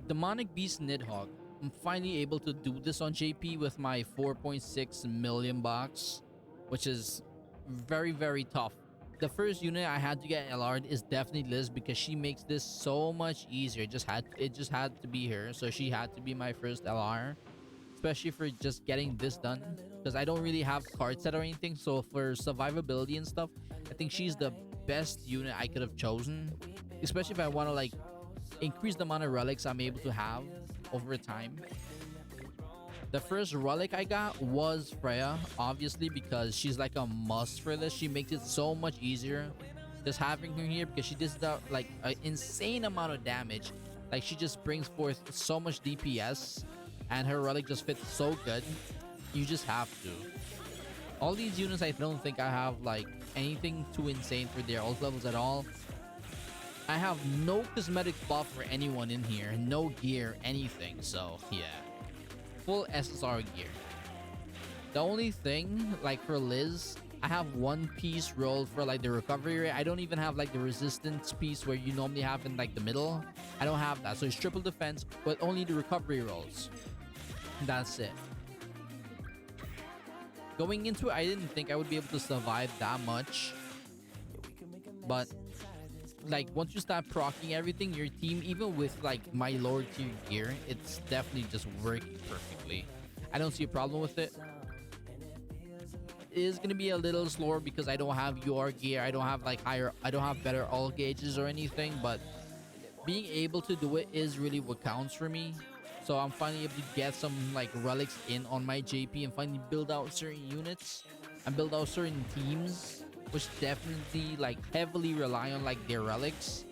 Demonic Beast Nidhoggr. I'm finally able to do this on JP with my 4.6 million box, which is very, very tough. The first unit I had to get LR'd is definitely Liz because she makes this so much easier. It just had to be her, so she had to be my first LR, especially for just getting this done because I don't really have card set or anything. So for survivability and stuff, I think she's the best unit I could have chosen, especially if I want to like increase the amount of relics I'm able to have over time. The first relic I got was Freya, obviously, because she's like a must for this. She makes it so much easier just having her here because she does that like an insane amount of damage. Like she just brings forth so much DPS and her relic just fits so good. You just have to. All these units, I don't think I have like anything too insane for their ult levels at all. I have no cosmetic buff for anyone in here, no gear, anything. So yeah, full SSR gear. The only thing, like for Liz, I have one piece rolled for like the recovery rate. I don't even have like the resistance piece where you normally have in like the middle. I don't have that. So it's triple defense, but only the recovery rolls. That's it. Going into it, I didn't think I would be able to survive that much. But like once you start proccing everything, your team, even with like my lower tier gear, it's definitely just working perfectly. I don't see a problem with it. It is gonna be a little slower because I don't have UR gear. I don't have like I don't have better all gauges or anything, but being able to do it is really what counts for me. So I'm finally able to get some like relics in on my JP and finally build out certain units and build out certain teams, which definitely like heavily rely on like their relics.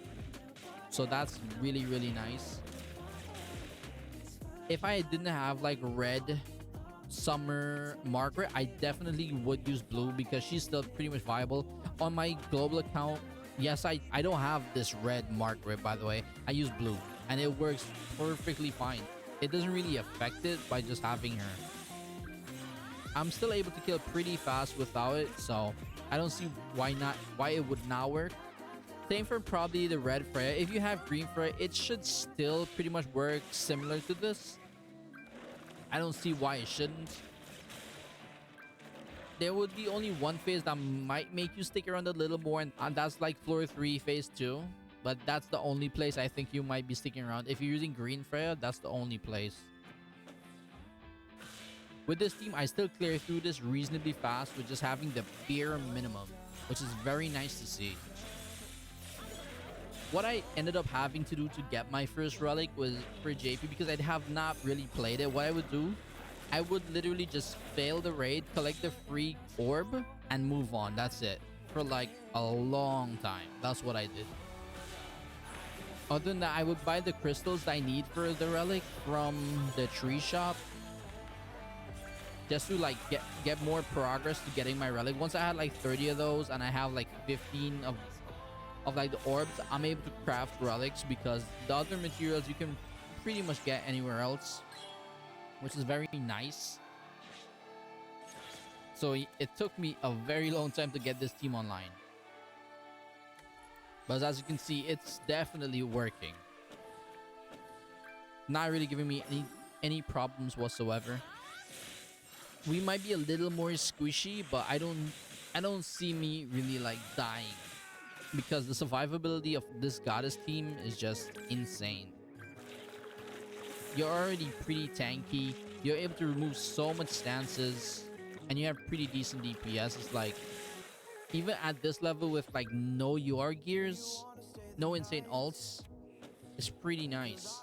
So that's really, really nice. If I didn't have like red summer Margaret, I definitely would use blue because she's still pretty much viable. On my global account, yes, I don't have this red Margaret, by the way. I use blue and it works perfectly fine. It doesn't really affect it by just having her. I'm still able to kill pretty fast without it, so I don't see why it would not work. Same for probably the red Freya. If you have green Freya, it should still pretty much work similar to this. I don't see why it shouldn't. There would be only one phase that might make you stick around a little more, and that's like floor 3 phase 2. But that's the only place I think you might be sticking around. If you're using green Freya, that's the only place. With this team, I still clear through this reasonably fast with just having the bare minimum, which is very nice to see. What I ended up having to do to get my first relic was for JP because I have not really played it. What I would do, I would literally just fail the raid, collect the free orb, and move on. That's it. For like a long time. That's what I did. Other than that, I would buy the crystals that I need for the relic from the tree shop, just to like get more progress to getting my relic. Once I had like 30 of those and I have like 15 of like the orbs, I'm able to craft relics because the other materials you can pretty much get anywhere else, which is very nice. So it took me a very long time to get this team online, but as you can see, it's definitely working. Not really giving me any problems whatsoever. We might be a little more squishy, but I don't see me really like dying because the survivability of this goddess team is just insane. You're already pretty tanky. You're able to remove so much stances, and you have pretty decent DPS. It's like even at this level with like no UR gears, no insane ults, it's pretty nice.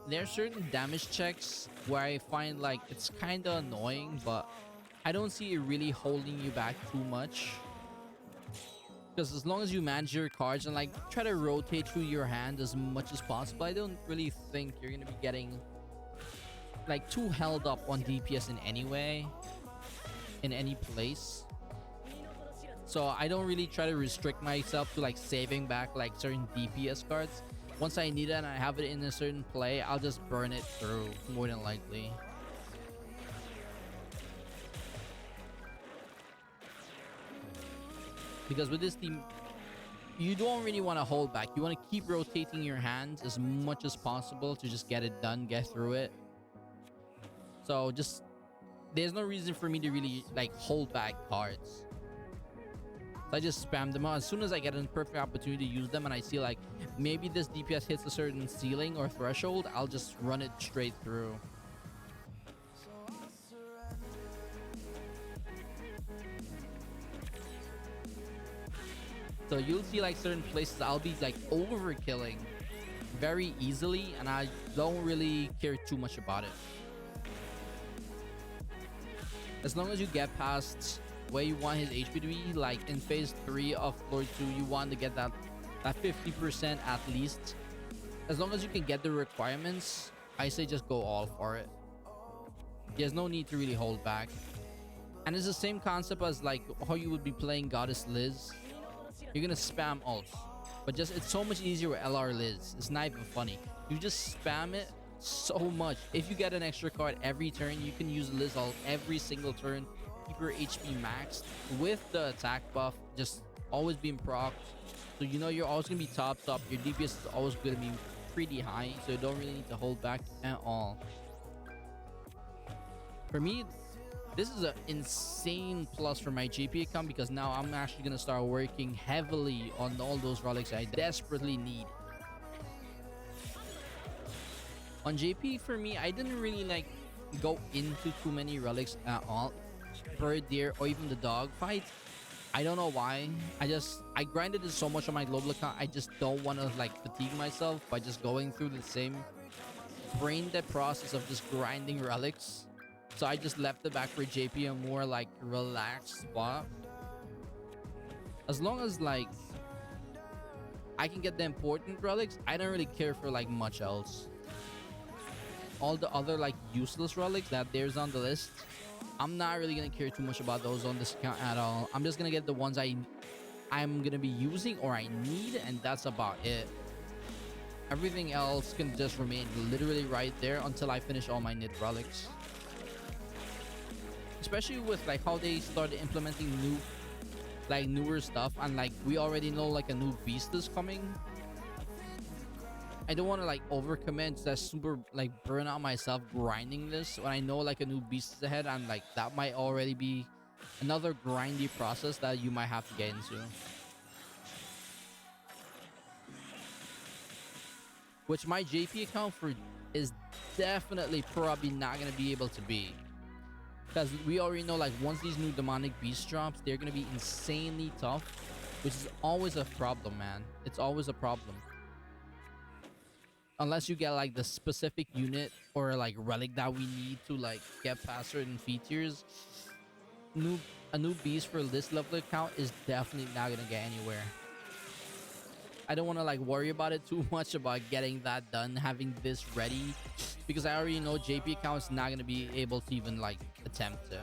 There are certain damage checks where I find like it's kind of annoying, but I don't see it really holding you back too much. Because as long as you manage your cards and like try to rotate through your hand as much as possible, I don't really think you're going to be getting like too held up on DPS in any way, in any place. So I don't really try to restrict myself to like saving back like certain DPS cards. Once I need it and I have it in a certain play, I'll just burn it through more than likely. because with this team, you don't really want to hold back. You want to keep rotating your hands as much as possible to just get it done, get through it. So just there's no reason for me to really like hold back cards. So I just spam them out as soon as I get a perfect opportunity to use them, and I see like maybe this DPS hits a certain ceiling or threshold, I'll just run it straight through. So you'll see like certain places I'll be like overkilling very easily, and I don't really care too much about it. As long as you get past where you want his HP to be, like in phase 3 of floor 2, you want to get that 50% at least. As long as you can get the requirements, I say just go all for it. There's no need to really hold back. And it's the same concept as like how you would be playing Goddess Liz. You're gonna spam ults, but just it's so much easier with LR Liz. It's not even funny. You just spam it so much. If you get an extra card every turn, you can use Liz ult every single turn. Keep your HP maxed with the attack buff, just always being procced. So you know you're always gonna be top. Your DPS is always gonna be pretty high, so you don't really need to hold back at all. For me, this is an insane plus for my GP account, because now I'm actually going to start working heavily on all those relics I desperately need. On JP, for me, I didn't really like go into too many relics at all. Bird, deer, or even the dog fight. I don't know why. I grinded it so much on my global account. I just don't want to like fatigue myself by just going through the same brain dead process of just grinding relics. So I just left it back for JP, a more like relaxed spot. As long as like I can get the important relics, I don't really care for like much else. All the other like useless relics that there's on the list, I'm not really gonna care too much about those on this account at all. I'm just gonna get the ones I'm gonna be using or I need, and that's about it. Everything else can just remain literally right there until I finish all my Nid relics. Especially with like how they started implementing newer stuff, and like we already know like a new beast is coming. I don't want to like overcommit, that's super like burn out myself grinding this when I know like a new beast is ahead, and like that might already be another grindy process that you might have to get into, which my JP account for is definitely probably not going to be able to be. Because we already know like once these new demonic beast drops, they're going to be insanely tough, which is always a problem, man. It's always a problem. Unless you get like the specific unit or like relic that we need to like get past certain features, a new beast for this level account is definitely not going to get anywhere. I don't want to like worry about it too much about getting that done, having this ready, because I already know JP account is not going to be able to even like attempt it.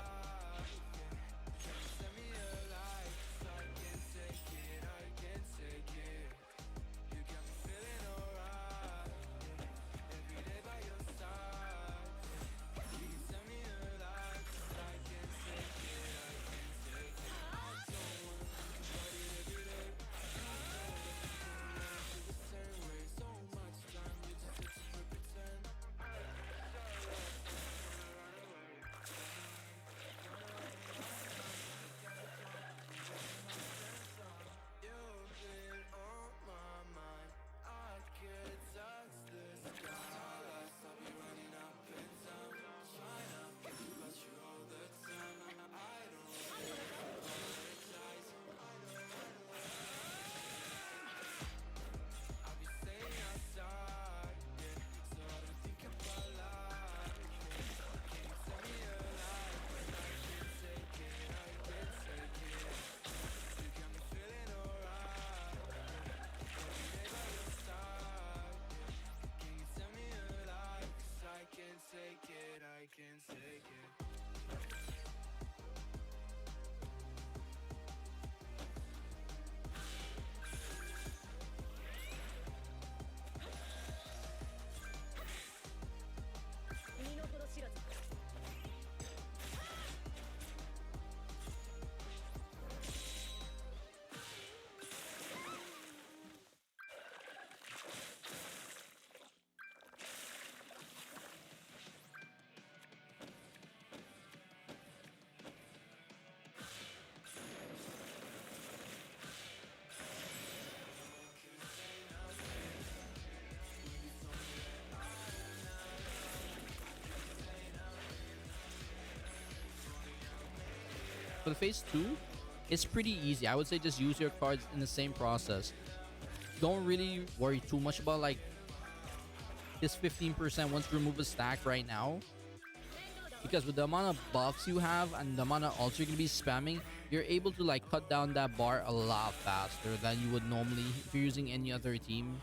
For the phase 2, it's pretty easy. I would say just use your cards in the same process. Don't really worry too much about like this 15% once you remove a stack right now. Because with the amount of buffs you have and the amount of ults you're going to be spamming, you're able to like cut down that bar a lot faster than you would normally if you're using any other team.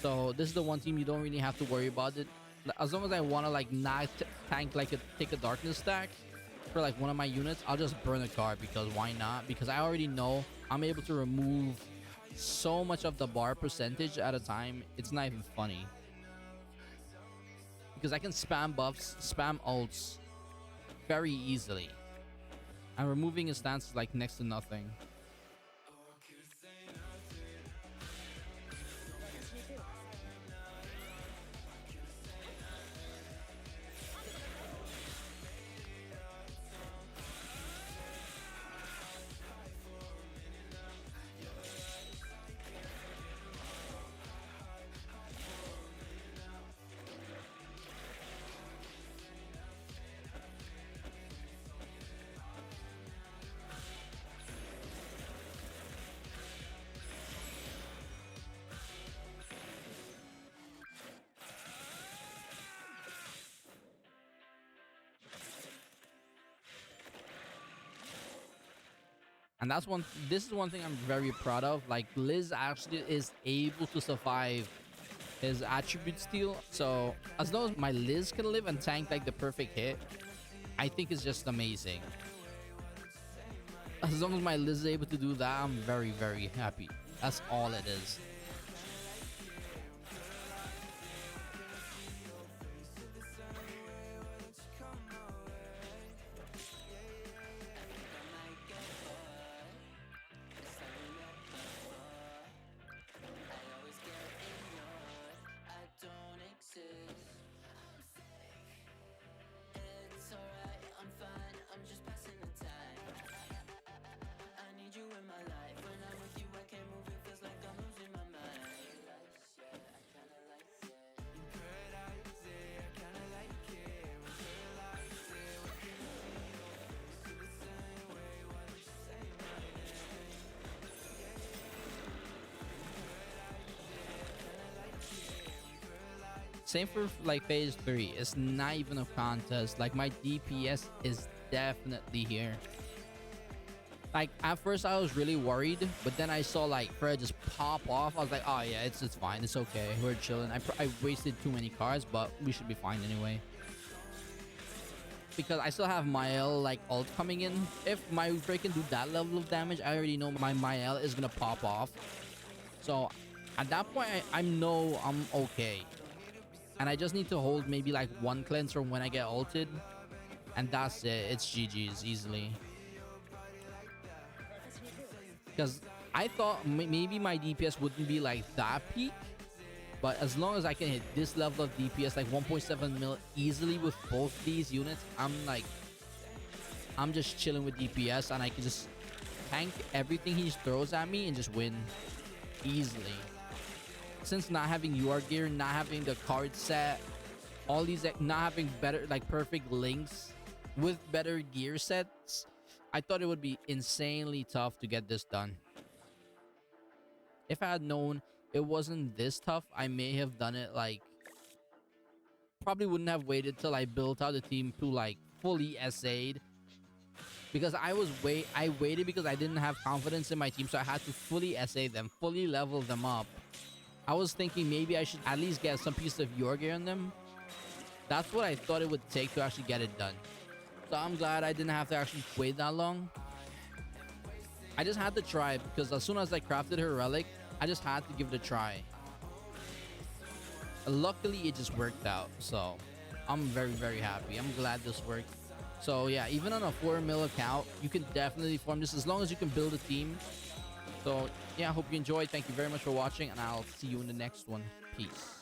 So this is the one team you don't really have to worry about it. As long as I want to like not tank like take a darkness stack for like one of my units, I'll just burn a card because why not? Because I already know I'm able to remove so much of the bar percentage at a time. It's not even funny. Because I can spam buffs, spam ults very easily. And removing his stance is like next to nothing. And this is one thing I'm very proud of. Like Liz actually is able to survive his attribute steal. So as long as my Liz can live and tank like the perfect hit, I think it's just amazing. As long as my Liz is able to do that, I'm very, very happy. That's all it is. It's alright, I'm fine, I'm just passing the time. I need you in my life. When I'm with you, I can't move, it feels like I'm losing my mind. I kinda like it. In paradise, yeah, I kinda like it. When paradise, yeah, what can you feel the same way? Why don't you say my name? Same for like phase 3. It's not even a contest. Like my DPS is definitely here. Like at first I was really worried, but then I saw like Fred just pop off. I was like, oh yeah, it's fine, it's okay, we're chilling. I wasted too many cards, but we should be fine anyway. Because I still have Mael like ult coming in. If my Fred can do that level of damage, I already know my Mael is gonna pop off. So at that point, I'm okay. And I just need to hold maybe like one cleanse from when I get ulted. And that's it. It's GG's easily. Because I thought maybe my DPS wouldn't be like that peak. But as long as I can hit this level of DPS, like 1.7 mil easily with both these units, I'm just chilling with DPS. And I can just tank everything he throws at me and just win easily. Since not having UR gear, not having the card set, all these, not having better, like perfect links with better gear sets, I thought it would be insanely tough to get this done. If I had known it wasn't this tough, I may have done it like, probably wouldn't have waited till I built out the team to like fully SA'd. Because I waited because I didn't have confidence in my team, so I had to fully SA them, fully level them up. I was thinking maybe I should at least get some piece of your gear on them. That's what I thought it would take to actually get it done. So I'm glad I didn't have to actually wait that long. I just had to try because as soon as I crafted her relic, I just had to give it a try. Luckily, it just worked out. So I'm very, very happy. I'm glad this worked. So yeah, even on a 4 mil account, you can definitely farm this as long as you can build a team. So yeah, I hope you enjoyed. Thank you very much for watching, and I'll see you in the next one. Peace.